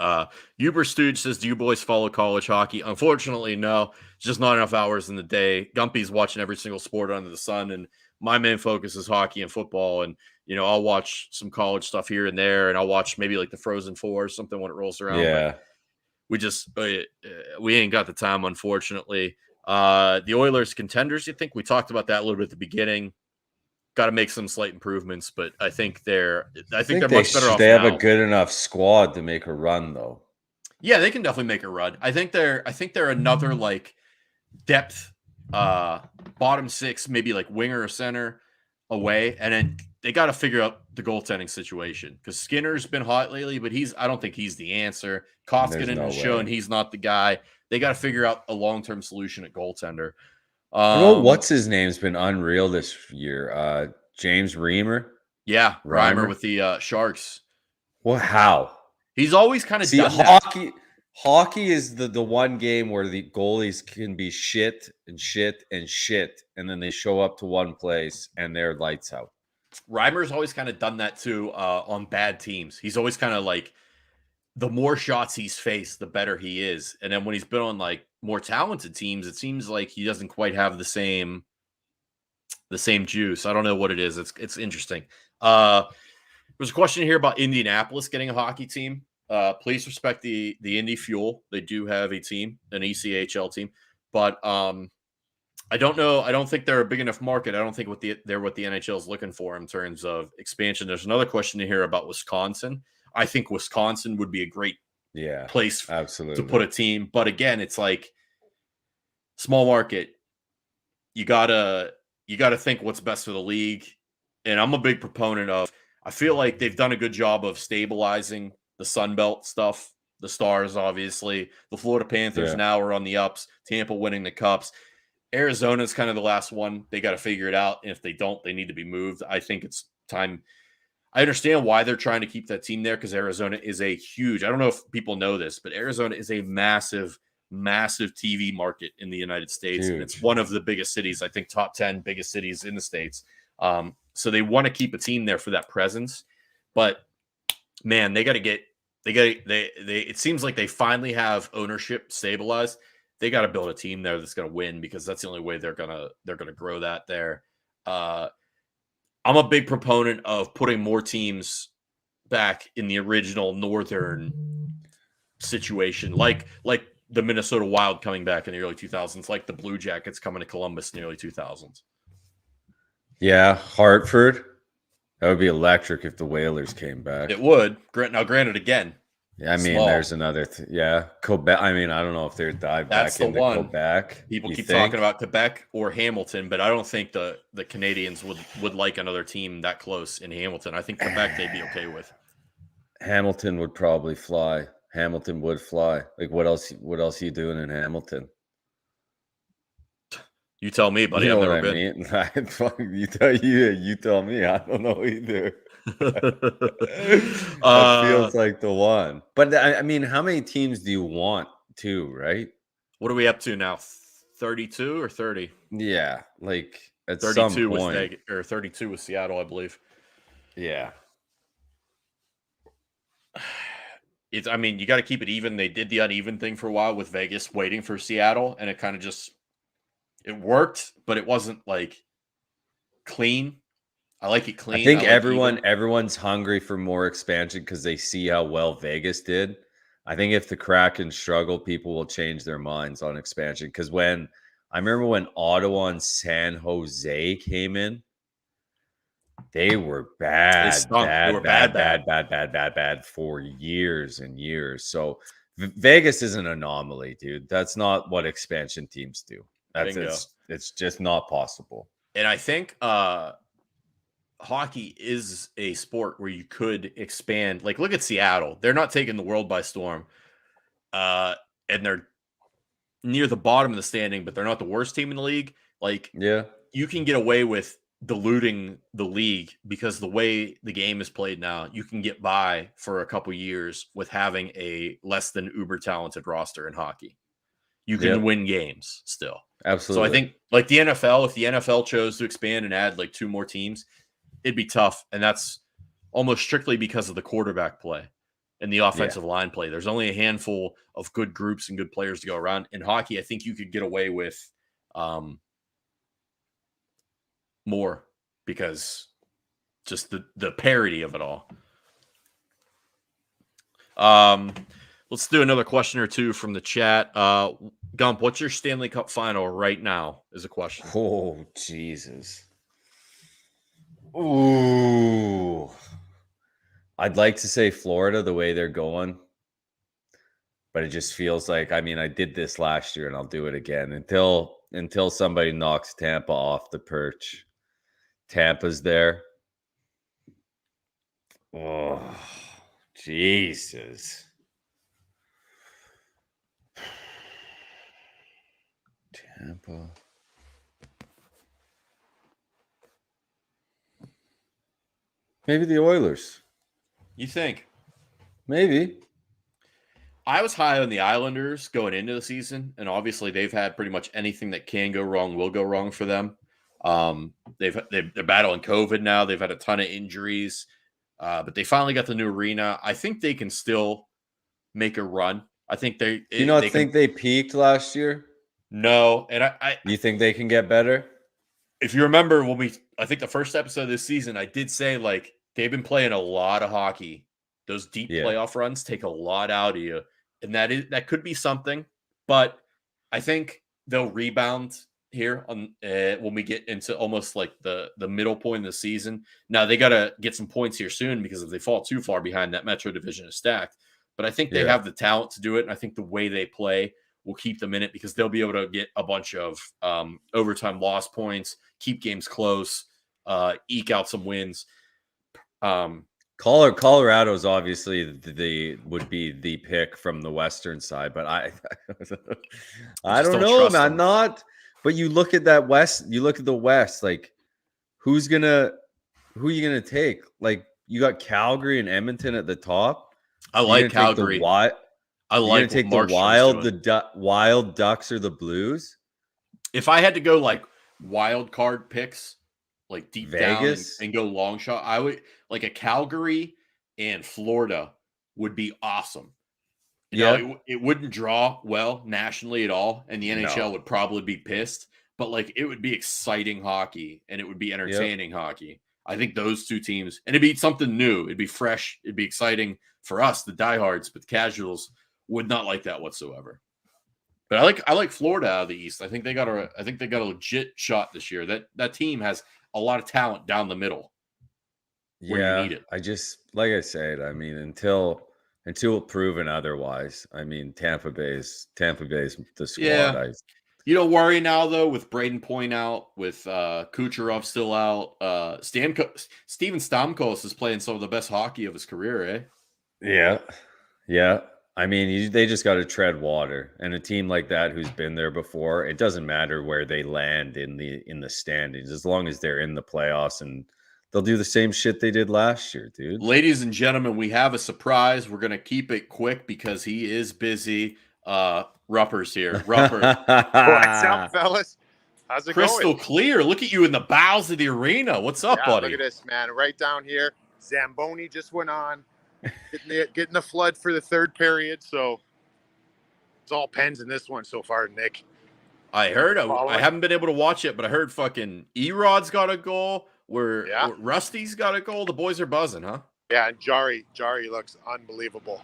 Uber Stooge says, "Do you boys follow college hockey?" Unfortunately, no. It's just not enough hours in the day. Gumpy's watching every single sport under the sun, and my main focus is hockey and football. And I'll watch some college stuff here and there, and I'll watch maybe like the Frozen Four or something when it rolls around. Yeah. But we ain't got the time, unfortunately. The Oilers Contenders, you think? We talked about that a little bit at the beginning. Got to make some slight improvements, but I think they're much better off. They have a good enough squad to make a run, though. Yeah, they can definitely make a run. I think they're another like depth bottom 6, maybe like winger or center away, and then they got to figure out the goaltending situation because Skinner's been hot lately, but I don't think he's the answer. Koskinen has shown he's not the guy. They got to figure out a long-term solution at goaltender. I know what's his name's been unreal this year. James Reimer. Yeah, Reimer Reimer? with the Sharks. Well, how? He's always kind of See, done that. hockey is the one game where the goalies can be shit and shit and shit, and then they show up to one place and they're lights out. Reimer's always kind of done that too on bad teams. He's always kind of like, the more shots he's faced, the better he is. And then when he's been on like more talented teams, it seems like he doesn't quite have the same juice. I don't know what it is. It's interesting. There's a question here about Indianapolis getting a hockey team. Please respect the Indy Fuel. They do have a team, an ECHL team, but I don't know. I don't think they're a big enough market. I don't think they're what the NHL is looking for in terms of expansion. There's another question to hear about Wisconsin. I think Wisconsin would be a great place absolutely to put a team. But again, it's like small market. You gotta think what's best for the league. And I'm a big proponent of, I feel like they've done a good job of stabilizing the Sun Belt stuff. The Stars, obviously. The Florida Panthers now are on the ups. Tampa winning the Cups. Arizona's kind of the last one. They got to figure it out. And if they don't, they need to be moved. I think it's time. I understand why they're trying to keep that team there, because Arizona is a huge, I don't know if people know this, but Arizona is a massive, massive TV market in the United States. And it's one of the biggest cities, I think top 10 biggest cities in the States. So they want to keep a team there for that presence. But man, it seems like they finally have ownership stabilized. They got to build a team there that's going to win, because that's the only way they're going to grow that there. I'm a big proponent of putting more teams back in the original Northern situation, like the Minnesota Wild coming back in the early 2000s, like the Blue Jackets coming to Columbus in the early 2000s. Yeah, Hartford. That would be electric if the Whalers came back. It would. Now, granted, again, yeah, I mean, there's another. Quebec. I mean, I don't know if they're dive back into Quebec. People keep talking about Quebec or Hamilton, but I don't think the Canadians would like another team that close in Hamilton. I think Quebec they'd be okay with. Hamilton would probably fly. Hamilton would fly. Like, what else? What else are you doing in Hamilton? You tell me, buddy. You know I've never been. You tell me. I don't know either. That feels like the one. But I mean, how many teams do you want to, right? What are we up to now? 32 or 30? Yeah, like at 32 some point. or 32 with Seattle, I believe. Yeah. I mean, you got to keep it even. They did the uneven thing for a while with Vegas waiting for Seattle, and it kind of just it worked, but it wasn't like clean. I like it clean. I think everyone's hungry for more expansion because they see how well Vegas did. I think if the Kraken struggle, people will change their minds on expansion. Because I remember when Ottawa and San Jose came in, they were bad, bad for years and years. So Vegas is an anomaly, dude. That's not what expansion teams do. It's just not possible. And I think hockey is a sport where you could expand. Like, look at Seattle. They're not taking the world by storm. And they're near the bottom of the standing, but they're not the worst team in the league. Like, you can get away with diluting the league because the way the game is played now, you can get by for a couple years with having a less than uber talented roster in hockey. You can win games still. Absolutely. So I think like the NFL, if the NFL chose to expand and add like 2 more teams, it'd be tough. And that's almost strictly because of the quarterback play and the offensive line play. There's only a handful of good groups and good players to go around. In hockey, I think you could get away with more because just the parity of it all. Let's do another question or two from the chat. Gump, what's your Stanley Cup final right now is a question. Oh, Jesus. Ooh. I'd like to say Florida the way they're going. But it just feels like, I mean, I did this last year and I'll do it again until somebody knocks Tampa off the perch. Tampa's there. Oh, Jesus. Tampa. Maybe the Oilers. You think? Maybe. I was high on the Islanders going into the season, and obviously they've had pretty much anything that can go wrong will go wrong for them. They're battling COVID now. They've had a ton of injuries, but they finally got the new arena. I think they can still make a run. I think Do you not think they peaked last year? No, and I You think they can get better? if you remember I think the first episode of this season, I did say like they've been playing a lot of hockey. Those deep playoff runs take a lot out of you, and that could be something. But I think they'll rebound here on when we get into almost like the middle point of the season. Now they got to get some points here soon because if they fall too far behind, that Metro division is stacked. But I think they have the talent to do it, and I think the way they play will keep them in it because they'll be able to get a bunch of overtime loss points, keep games close, eke out some wins. Colorado's obviously would be the pick from the Western side, but I don't know, man. Not, but you look at that West. You look at the West. Like, who are you gonna take? Like, you got Calgary and Edmonton at the top. I like Calgary. I like take the Wild Ducks or the Blues. If I had to go like wild card picks, like deep Vegas down and go long shot, I would like a Calgary and Florida would be awesome. You know, it wouldn't draw well nationally at all, and the NHL would probably be pissed. But like, it would be exciting hockey, and it would be entertaining hockey. I think those two teams, and it'd be something new. It'd be fresh. It'd be exciting for us, the diehards, but the casuals would not like that whatsoever. But I like Florida out of the East. I think they got a legit shot this year. That team has a lot of talent down the middle. Where you need it. I just, like I said, I mean, until proven otherwise, I mean, Tampa Bay's the squad. Yeah. You don't worry now, though, with Braden Point out, with Kucherov still out. Steven Stamkos is playing some of the best hockey of his career, eh? Yeah. I mean, they just got to tread water, and a team like that who's been there before, it doesn't matter where they land in the standings, as long as they're in the playoffs, and they'll do the same shit they did last year, dude. Ladies and gentlemen, we have a surprise. We're gonna keep it quick because he is busy. Rupper's here. Rupper, what's up, fellas? How's it Crystal going? clear. Look at you in the bowels of the arena. What's up, buddy? Look at this, man. Right down here. Zamboni just went on. Getting the flood for the third period, so it's all Pens in this one so far, Nick. I heard. I haven't been able to watch it, but I heard fucking Erod's got a goal. Where Rusty's got a goal. The boys are buzzing, huh? Yeah, and Jari looks unbelievable.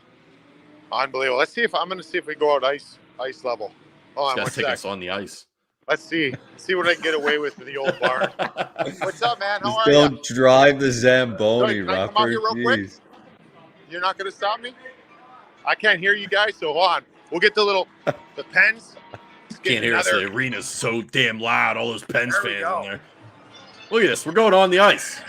Unbelievable. Let's see if we go out ice level. Hold on, take us on the ice. Let's see what I can get away with the old barn. What's up, man? How are you? Don't drive the Zamboni, Rupper. You're not going to stop me? I can't hear you guys, so hold on. We'll get the Pens. Can't hear us. The arena's so damn loud. All those Pens fans in there. Look at this. We're going on the ice.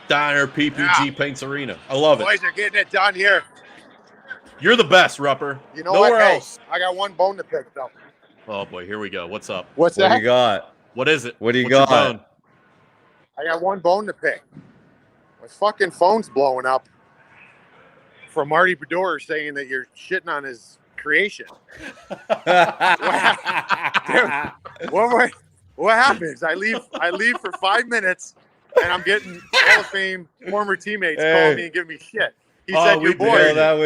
Diner PPG Paints Arena. I love it. Boys are getting it done here. You're the best, Rupper. You know Nowhere what? else. Hey, I got one bone to pick, though. Oh, boy. Here we go. What's up? What's that? What do you got? What is it? What do you got? I got one bone to pick. My fucking phone's blowing up from Marty Bedore saying that you're shitting on his creation. What happens? I leave for 5 minutes, and I'm getting Hall of Fame former teammates calling me and giving me shit. He said your boys are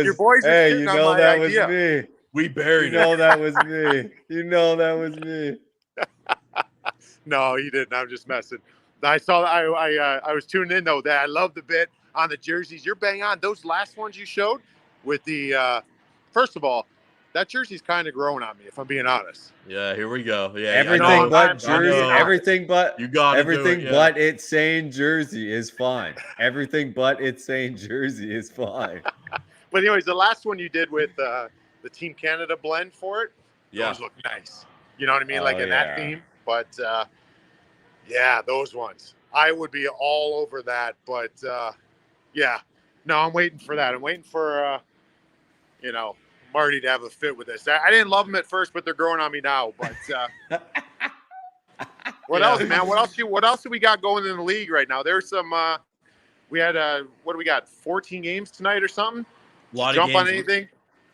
shitting on my idea. Was me. We buried it. That was me. That was me. No, you didn't. I'm just messing. I saw that. I was tuning in though. That I love the bit on the jerseys. You're bang on. Those last ones you showed with the first of all, that jersey's kind of growing on me, if I'm being honest. Yeah, here we go. Yeah, everything but jersey. Everything but you got everything but it's saying jersey is fine. Everything but it's saying jersey is fine. But anyways, the last one you did with the Team Canada blend for it, those look nice. You know what I mean, like in that theme. But yeah, those ones. I would be all over that. But yeah, no, I'm waiting for that. I'm waiting for Marty to have a fit with this. I didn't love them at first, but they're growing on me now. But What else, man? What else do we got going in the league right now? There's some. We had what do we got? 14 games tonight or something. A lot Jump of games. on anything?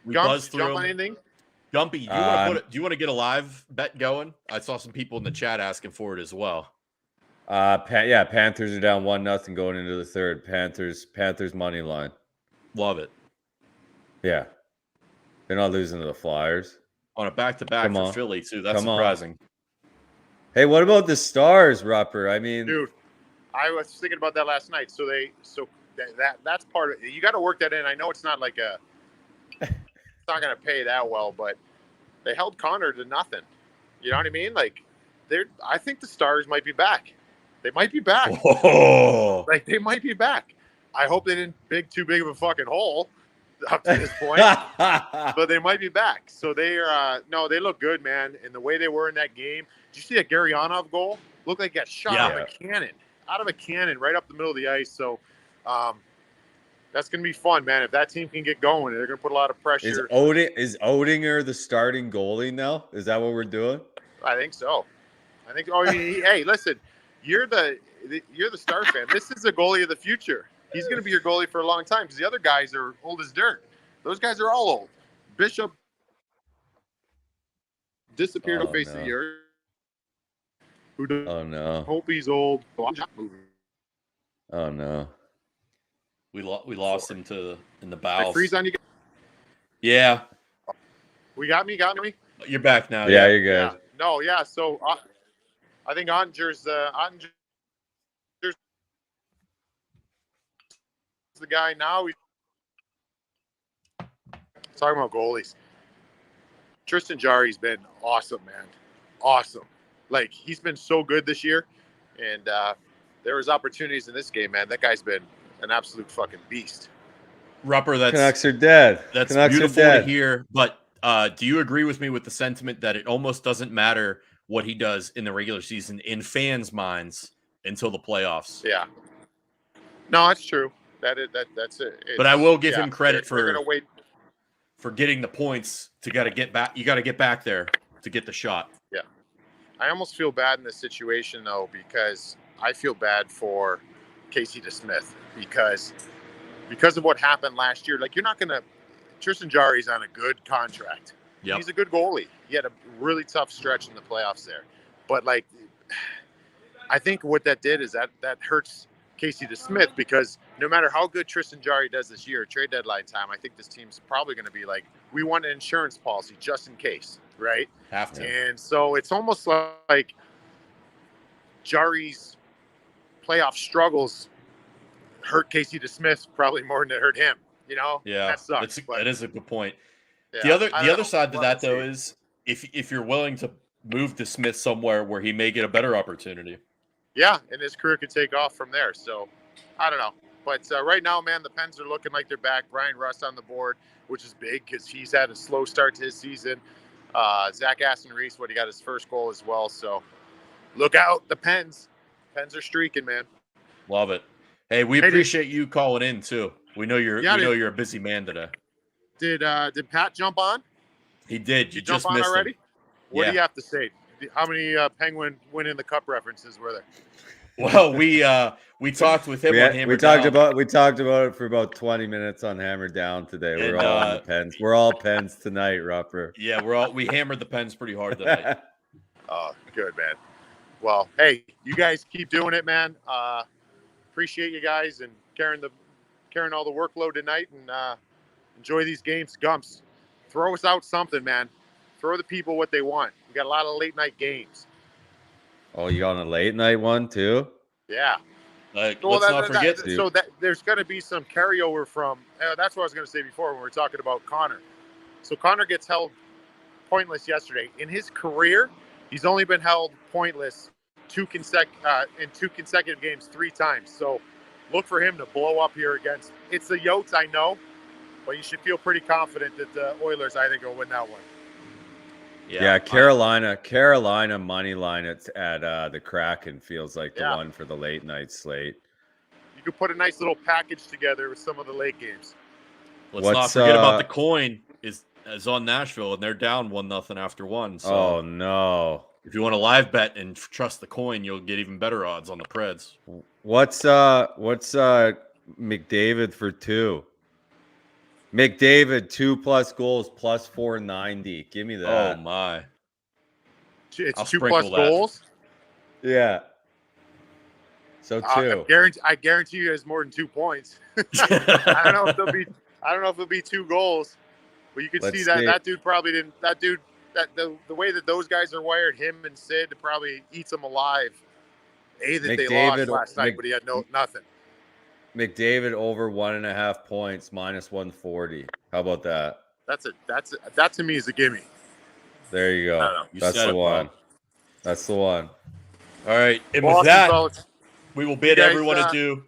We buzzed through Jump on them. anything? Gumpy, do you want to get a live bet going? I saw some people in the chat asking for it as well. Panthers are down 1-0 going into the third. Panthers money line. Love it. Yeah, they're not losing to the Flyers On a back-to-back for Philly too. That's surprising. Hey, what about the Stars, Rupper? I mean, dude, I was thinking about that last night. So that's part of it. You got to work that in. I know it's not like it's not going to pay that well, but they held Connor to nothing. You know what I mean? Like, I think the Stars might be back. They might be back. Oh. Like, they might be back. I hope they didn't dig too big of a fucking hole up to this point, but they might be back. So they are. No, they look good, man. And the way they were in that game. Did you see that Garyanov goal? Looked like he got shot out of a cannon, right up the middle of the ice. So that's going to be fun, man. If that team can get going, they're going to put a lot of pressure. Is Odinger the starting goalie now? Is that what we're doing? I think so. Hey, listen, you're the Star fan. This is the goalie of the future. He's going to be your goalie for a long time because the other guys are old as dirt. Those guys are all old. Bishop disappeared off the face of the earth. Oh no! Hope he's old. Oh no! We lost him in the bowels. Freeze on you. Yeah. We got me. You're back now. Yeah, you're good. Yeah. No, yeah. So I think Ottinger's the guy now. He's talking about goalies. Tristan Jarry's been awesome, man. Awesome. Like, he's been so good this year. And there was opportunities in this game, man. That guy's been an absolute fucking beast. Rupper, Canucks are dead. That's Canucks beautiful are dead. to hear. But do you agree with me with the sentiment that it almost doesn't matter what he does in the regular season in fans' minds until the playoffs? Yeah. No, that's true. That's it. But I will give him credit they're gonna wait for getting the points. You got to get back there to get the shot. Yeah. I almost feel bad in this situation though, because I feel bad for Casey DeSmith because of what happened last year. Like, you're not gonna. Tristan Jarry's on a good contract. Yep. He's a good goalie. He had a really tough stretch in the playoffs there, but like, I think what that did is that hurts Casey DeSmith because no matter how good Tristan Jarry does this year, trade deadline time, I think this team's probably going to be like, we want an insurance policy just in case, right? Have to. And so it's almost like Jarry's playoff struggles hurt Casey DeSmith probably more than it hurt him. You know? Yeah, that sucks. That is a good point. Yeah, the other side to that though is if you're willing to move DeSmith somewhere where he may get a better opportunity. Yeah, and his career could take off from there. So, I don't know. But right now, man, the Pens are looking like they're back. Brian Rust on the board, which is big because he's had a slow start to his season. Zach Aston-Reese, he got his first goal as well. So, look out, the Pens. Pens are streaking, man. Love it. Hey, we appreciate you calling in too. We know you're you're a busy man today. Did Pat jump on? He did. You just jump on missed already? him. What do you have to say? How many Penguin winning the cup references were there? Well, we talked with him on Hammer Down. We talked about it for about 20 minutes on Hammer Down today. We're all on the Pens. We're all Pens tonight, Rupper. Yeah, we hammered the Pens pretty hard tonight. Oh, good, man. Well, hey, you guys keep doing it, man. Appreciate you guys and carrying all the workload tonight, and enjoy these games. Gumps, throw us out something, man. Throw the people what they want. We got a lot of late night games. Oh, you on a late night one too? Yeah. Let's not forget. So there's going to be some carryover from. That's what I was going to say before when we were talking about Connor. So Connor gets held pointless yesterday. In his career, he's only been held pointless in two consecutive games 3 times. So look for him to blow up here against. It's the Yotes, I know, but you should feel pretty confident that the Oilers, I think, will win that one. Yeah, Carolina money line at the Kraken feels like the one for the late night slate. You could put a nice little package together with some of the late games. Let's not forget about the coin is on Nashville, and they're down 1-0 after one. So. Oh no! If you want to live bet and trust the coin, you'll get even better odds on the Preds. What's McDavid for 2? McDavid 2+ goals plus 490. Give me that. Oh my! It's I'll 2+ sprinkle that. goals. Yeah. So 2. I guarantee you, has more than 2 points. I don't know if it'll be 2 goals, but you could see that dude probably didn't. That dude, the way that those guys are wired, him and Sid probably eats them alive. They lost last night, but he had nothing. McDavid over 1.5 points minus 140. How about that? That to me is a gimme. There you go. That's the one. Bob. That's the one. All right, and Well, with that, fellas, we will bid everyone adieu.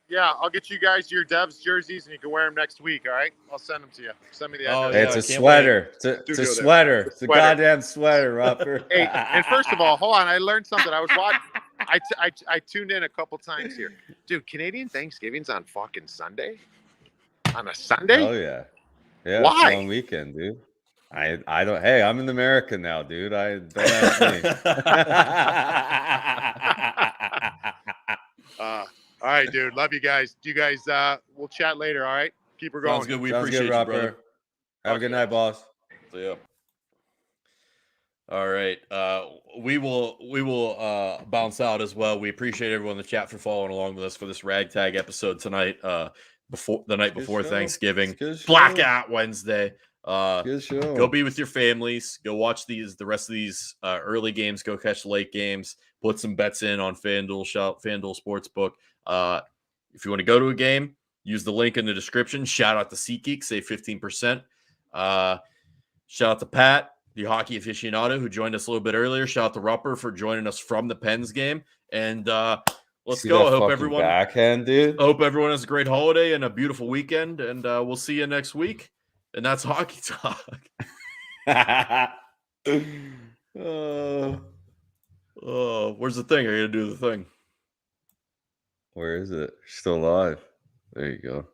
Yeah, I'll get you guys your Devs jerseys, and you can wear them next week. All right, I'll send them to you. Send me the address. Hey, it's a sweater. It's a sweater. It's a goddamn sweater, Rupper. Hey, and first of all, hold on. I learned something. I was watching. I tuned in a couple times here, dude. Canadian Thanksgiving's on fucking Sunday. On a Sunday? Oh yeah. Yeah. Why? It's a long weekend, dude. I don't. Hey, I'm in America now, dude. I don't ask me. All right, dude. Love you guys. You guys, we'll chat later. All right. Keep her going. Sounds good. We Sounds appreciate good, you, brother. Have a good night, boss. See ya. All right. We will bounce out as well. We appreciate everyone in the chat for following along with us for this ragtag episode tonight. Before the night before Thanksgiving, Blackout Wednesday. Good show. Go be with your families. Go watch the rest of these early games. Go catch the late games. Put some bets in on FanDuel. Shout FanDuel Sportsbook. If you want to go to a game, use the link in the description. Shout out to SeatGeek. Save 15%. Shout out to Pat, the hockey aficionado, who joined us a little bit earlier. Shout out to Rupper for joining us from the Pens game. And let's go. I hope everyone backhand, dude. I hope everyone has a great holiday and a beautiful weekend. And we'll see you next week. And that's Hockey Talk. Where's the thing? Are you gonna do the thing? Where is it? Still alive. There you go.